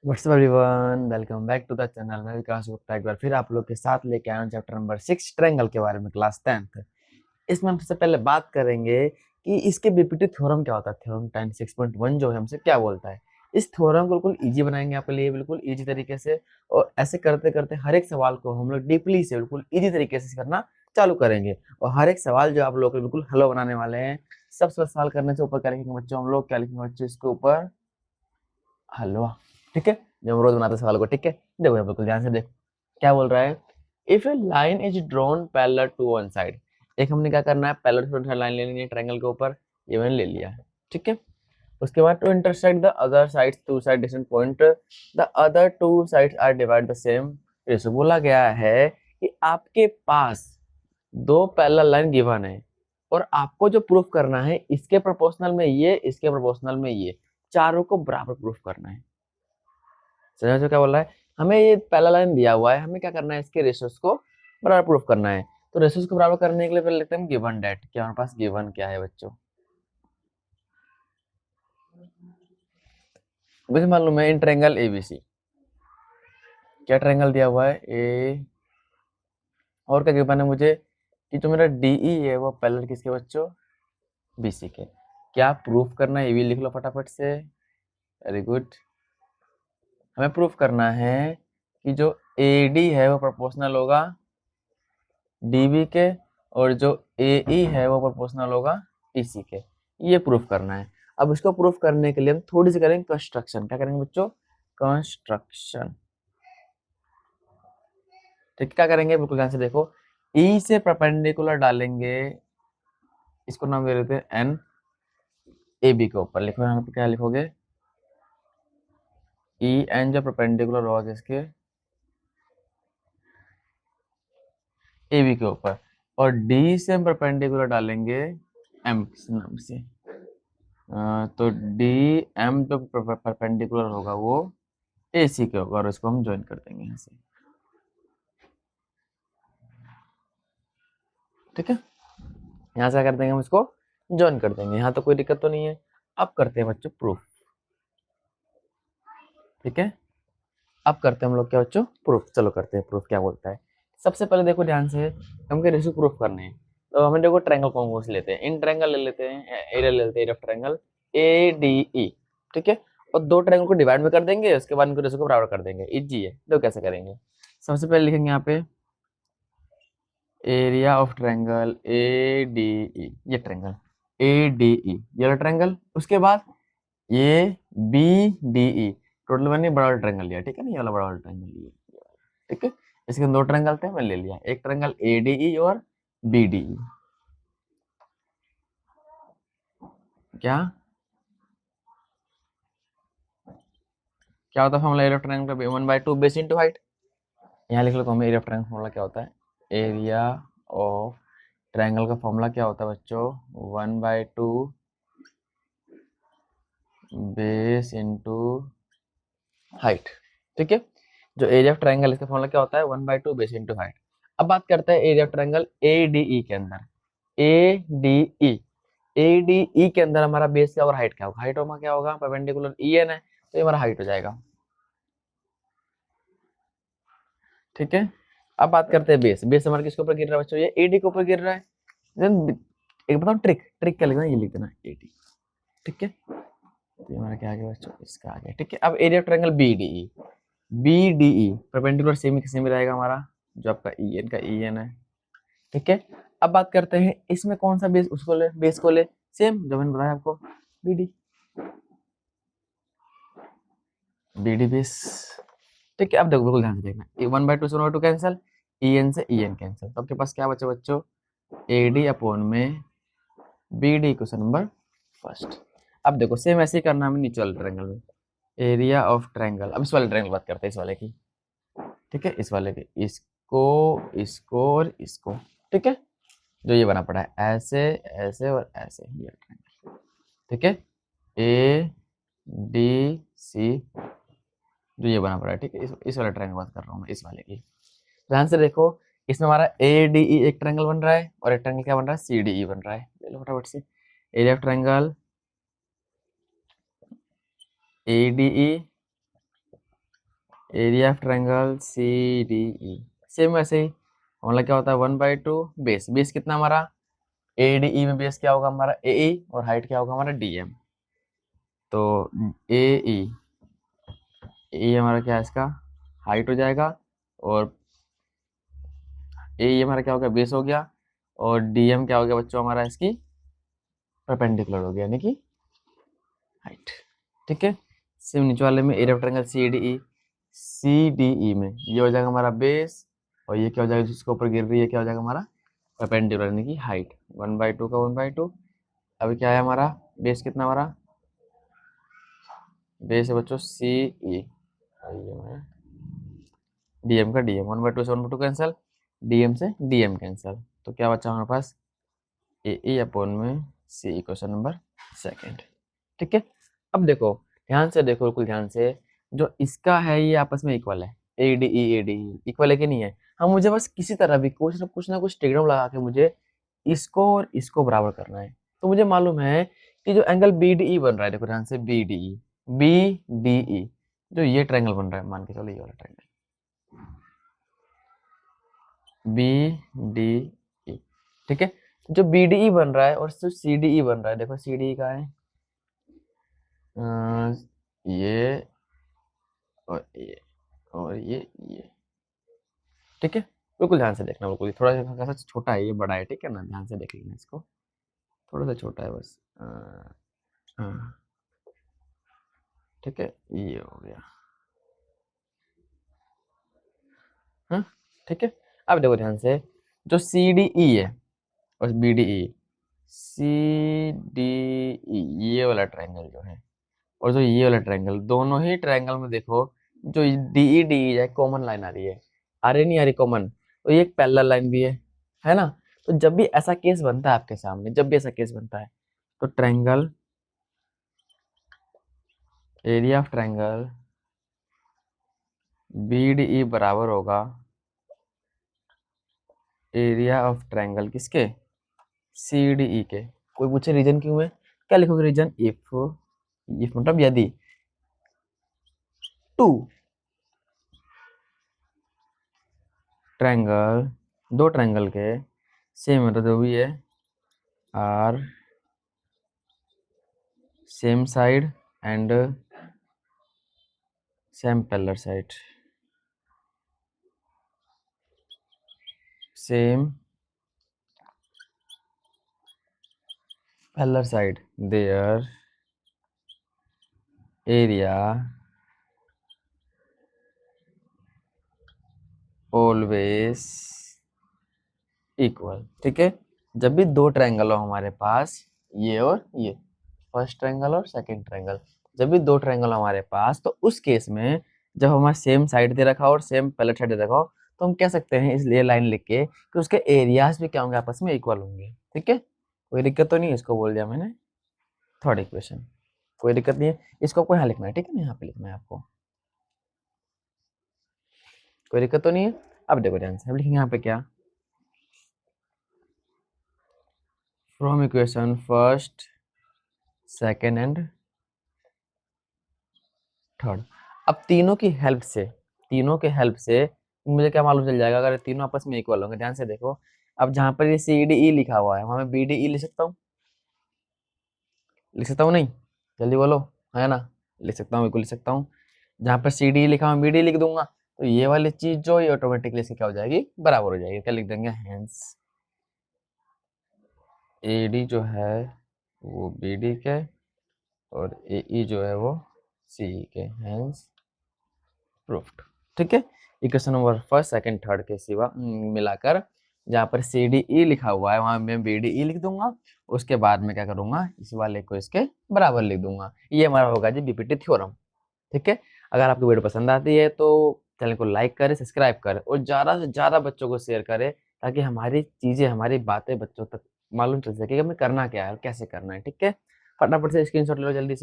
WhatsApp everyone, welcome back to the channel. मैं विकास गुप्ता एक बार फिर आप लोग के साथ लेके आया हूं चैप्टर नंबर 6 ट्रायंगल के बारे में, क्लास 10th। इसमें हम सबसे पहले बात करेंगे कि इसके बीपीटी थ्योरम क्या होता है। थ्योरम 10 6.1 जो है हमसे क्या बोलता है। इस थ्योरम को बिल्कुल इजी बनाएंगे आपके लिए, बिल्कुल इजी तरीके से। और ऐसे करते करते हर एक सवाल को हम लोग डीपली से बिल्कुल इजी तरीके से करना चालू करेंगे। और हर एक सवाल जो आप लोग को बिल्कुल हलो बनाने वाले हैं। सबसे सवाल करने से ऊपर क्या लिखेंगे बच्चों, हम लोग क्या लिखेंगे बच्चों, इसके ऊपर हलवा। ठीक है, जो हम रोज बनाते हैं सवाल को। ठीक है, देखो यहाँ बिल्कुल ध्यान से देखो क्या बोल रहा है। If a line is drawn parallel to one side, एक हमने क्या करना है, parallel to one side line ले लेनी है ट्रायंगल के ऊपर। ये मैंने ले लिया है। ठीक है, उसके बाद to intersect the other sides, two side distant point, the other two sides are divide the same ratio. बोला गया है कि आपके पास दो पैरेलल लाइन गिवन है और आपको जो प्रूफ करना है, इसके प्रोपोर्शनल में ये, इसके प्रोपोर्शनल में ये, चारों को बराबर प्रूफ करना है। समझो क्या बोल रहा है। हमें ये पहला लाइन दिया हुआ है, हमें क्या करना है, इसके रेशियोज को बराबर प्रूफ करना है। तो रेशियोज को बराबर करने के लिए पहले लिखते हैं गिवन डेट। क्या हमारे पास गिवन क्या है बच्चों, मुझे मालूम है इन ट्रायंगल एबीसी। क्या ट्रायंगल दिया हुआ है, ए, और क्या गिवन है मुझे कि जो मेरा डीई है वो पैरेलल किसके बच्चों, बीसी के। क्या प्रूफ करना है, ये भी लिख लो फटाफट से। Very good. हमें प्रूफ करना है कि जो एडी है वो प्रोपोर्शनल होगा डीबी के, और जो एई है वो प्रोपोर्शनल होगा ईसी के। ये प्रूफ करना है। अब इसको प्रूफ करने के लिए हम थोड़ी सी करेंगे कंस्ट्रक्शन। क्या करेंगे बच्चों, कंस्ट्रक्शन। ठीक, क्या करेंगे बिल्कुल ध्यान से देखो। ई से परपेंडिकुलर डालेंगे, इसको नाम दे देते हैं एन। ए बी के ऊपर लिखो, यहाँ पे क्या लिखोगे, ई एन जो परपेंडिकुलर होगा किसके, ए बी के ऊपर। और डी से हम परपेंडिकुलर डालेंगे एम नाम से। तो डी एम जो परपेंडिकुलर होगा वो ए सी के होगा, और इसको हम ज्वाइन कर देंगे यहाँ से। ठीक है, यहाँ से क्या कर देंगे, हम इसको ज्वाइन कर देंगे। यहाँ तो कोई दिक्कत तो नहीं है। अब करते हैं बच्चों प्रूफ। ठीक है, अब करते हैं हम लोग क्या बच्चों, प्रूफ। चलो करते हैं प्रूफ, क्या बोलता है। सबसे पहले देखो ध्यान से, हमको रेशियो प्रूफ करने हैं। तो हमें देखो ट्रायंगल कौन कौन से लेते हैं, इन ट्रायंगल ले लेते हैं, एरिया ले लेते हैं, area of triangle A D ई। ठीक है, और दो ट्रायंगल को डिवाइड में कर देंगे, उसके बाद इनको रेशियो को बराबर कर देंगे। इजी है, देखो कैसे करेंगे। सबसे पहले लिखेंगे यहाँ पे area of triangle A D E, ये ट्रायंगल ए डी ई, ये वाला ट्रायंगल। उसके बाद ये बी डी ई, टोटल मैंने बड़ा वाला ट्रायंगल लिया। ठीक है ना, ये वाला बड़ा वाला ट्रायंगल लिया। ठीक है, इसके दो ट्रायंगल थे, मैं ले लिया एक ट्रायंगल ए डी ई और बी डी ई। क्या क्या होता है फॉर्मूला एरिया ऑफ ट्रायंगल का, 1/2 बेस इंटू हाइट। यहाँ लिख लो हमें एरिया ऑफ ट्रायंगल फॉर्मूला क्या होता है। एरिया ऑफ ट्रायंगल का फॉर्मूला क्या होता है बच्चों, 1/2 बेस इंटू हाइट। ठीक है, जो एरिया ऑफ ट्रायंगल इसका फॉर्मूला क्या होता है, 1/2 बेस इंटू हाइट। अब बात करते हैं area of triangle A D ई के अंदर। ए डी ई, ए डी ई के अंदर हमारा बेस क्या और हाइट क्या होगा, हाइट होगा क्या होगा, परपेंडिकुलर ई एन है, तो ये हमारा हाइट हो जाएगा। ठीक है, अब बात करते हैं बेस। बेस हमारा किसके ऊपर गिर रहा है बच्चों, ये एडी के ऊपर गिर रहा है। Then एक बताओ ट्रिक, ट्रिक क्या लिखना है, ये लिख देना एडी। ठीक है, तो ये हमारा क्या आ गया बच्चों, इसका आ गया। ठीक है, अब area of triangle B D E, B D E perpendicular same same रहेगा हमारा, जो आपका ई एन का ई एन है। ठीक है, अब बात करते हैं इसमें कौन सा बेस, उसको ले, बेस को ले, सेम जो मैंने बताया आपको, B D, B D base. ठीक है, अब देखो बिल्कुल ध्यान से देखना, 1/2 से 1/2 कैंसिल, ई एन से ई एन कैंसिल, तो आपके पास क्या बचा बच्चों, ए डी अपॉन में B D question number first. अब देखो सेम ऐसे ही करना हमें नीचे वाले ट्रायंगल में, एरिया ऑफ ट्रायंगल। अब इस वाले ट्रायंगल बात करते हैं, इस वाले की। ठीक है, इस वाले की, इसको, इसको और इसको। ठीक है, जो ये बना पड़ा है ऐसे ऐसे और ऐसे, ये ट्रायंगल। ठीक है, ए डी सी, जो ये बना पड़ा है। ठीक है, इस वाले ट्रायंगल बात कर रहा हूँ मैं, इस वाले की। ध्यान से देखो, इसमें हमारा ए डी ई एक ट्रायंगल बन रहा है, और एक ट्रायंगल क्या बन रहा है, सी डी ई बन रहा है। ले लो फटाफट से, area of triangle A D E area of triangle C D E, same वैसे ही हमारा क्या होता है 1/2 बेस। बेस कितना हमारा ए डी ई में बेस क्या होगा हमारा ए ई, और हाइट क्या होगा हमारा डी एम। तो ए ई, ए हमारा क्या है इसका हाइट हो जाएगा, और ए ई हमारा क्या हो गया बेस हो गया, और डी एम क्या हो गया बच्चों हमारा इसकी परपेंडिकुलर हो गया यानी कि हाइट। ठीक है, सेम नीचे वाले में area of triangle C D E, C D E में ये हो जाएगा हमारा बेस, और ये क्या हो जाएगा जिसके ऊपर गिर रही है क्या हो जाएगा हमारा परपेंडिकुलर यानी कि हाइट 1/2 का 1/2। अभी क्या है हमारा बेस कितना हमारा बेस है बच्चों सी ई, डीएम का डीएम 1/2 से 1/2 कैंसिल, डीएम से डीएम कैंसिल, तो क्या बचा हमारे पास ए ई अपॉन में सी, क्वेश्चन नंबर सेकंड। ठीक है, अब देखो ध्यान से देखो बिल्कुल ध्यान से, जो इसका है ये आपस में इक्वल है, ए डी ई इक्वल है कि नहीं है। हम मुझे बस किसी तरह भी कुछ ना कुछ ट्रिग्नोमेट्री लगा के मुझे इसको और इसको बराबर करना है। तो मुझे मालूम है कि जो एंगल बी डी ई बन रहा है, देखो ध्यान से बी डी ई, जो ये ट्रायंगल बन रहा है मान के चलो ये वाला ट्रायंगल बी डी ई। ठीक है, जो बी डी ई बन रहा है और जो सी डी ई बन रहा है, देखो सी डी ई का है ये और ये और ये। ठीक है, बिल्कुल ध्यान से देखना, बिल्कुल थोड़ा सा छोटा है ये बड़ा है, ठीक है ना, ध्यान से देख लेना इसको, थोड़ा सा छोटा है बस। हाँ ठीक है, ये हो गया। हाँ ठीक है, अब देखो ध्यान से, जो सी डी ई है और B D E, C D E ये वाला ट्रायंगल जो है और जो ये वाला ट्रायंगल, दोनों ही ट्रायंगल में देखो जो डी ई है कॉमन लाइन आ रही है, आ रही नहीं आ रही कॉमन, तो ये एक पैरेलल लाइन भी है ना। तो जब भी ऐसा केस बनता है आपके सामने, जब भी ऐसा केस बनता है, तो triangle area of triangle B D E बराबर होगा एरिया ऑफ ट्रायंगल किसके सी डी ई के। कोई पूछे रीजन क्यों है, क्या लिखोगे रीजन, इफ मतलब यदि टू ट्रायंगल, दो ट्रायंगल के सेम मतलब जो भी है are same side and same parallel side, same parallel side, their area always equal. ठीक है, जब भी दो ट्रायंगल हो हमारे पास, ये और ये फर्स्ट ट्रायंगल और सेकंड ट्रायंगल, जब भी दो ट्रायंगल हमारे पास, तो उस केस में जब हमारा सेम साइड दे रखा हो और सेम पैरेलल साइड दे रखा हो, तो हम कह सकते हैं इसलिए लाइन लिख के कि उसके एरियाज भी क्या होंगे आपस में इक्वल होंगे। ठीक है, कोई दिक्कत तो नहीं है, इसको बोल दिया मैंने थर्ड इक्वेशन, कोई दिक्कत नहीं है, इसको आपको यहाँ लिखना है। ठीक है ना, यहाँ पे लिखना है आपको, कोई दिक्कत तो नहीं है। अब देखो ध्यान से, अब लिखेंगे यहाँ पे क्या, from equation first second and third. अब तीनों के हेल्प से मुझे क्या मालूम चल जाएगा, अगर तीनों आपस में इक्वल होंगे। ध्यान से देखो, अब जहां पर ये सी डी ई लिखा हुआ है वहां मैं बी डी ई लिख सकता हूँ, लिख सकता हूँ नहीं, जल्दी बोलो, है ना, लिख सकता हूँ, बिल्कुल लिख सकता हूँ। जहां पर सी डी लिखा हुआ बी डी लिख दूंगा, तो ये वाली चीज जो ये ऑटोमेटिकली इसकी क्या हो जाएगी बराबर हो जाएगी। क्या लिख देंगे, हेंस ए डी जो है वो बी डी के और ए ई जो है वो सी के, हेंस प्रूफ्ड। ठीक है, equation number first second third के सिवा मिलाकर जहाँ पर सी डी ई लिखा हुआ है वहां मैं बी डी ई लिख दूंगा, उसके बाद में क्या करूंगा इस वाले को इसके बराबर लिख दूंगा। ये हमारा होगा जी बीपीटी थ्योरम। ठीक है, अगर आपको वीडियो पसंद आती है तो चैनल को लाइक करें, सब्सक्राइब करें और ज़्यादा से ज़्यादा बच्चों को शेयर करें, ताकि हमारी चीज़ें हमारी बातें बच्चों तक मालूम चल सके कि हमें करना क्या है और कैसे करना है। ठीक है, फटाफट से स्क्रीनशॉट ले लो जल्दी से।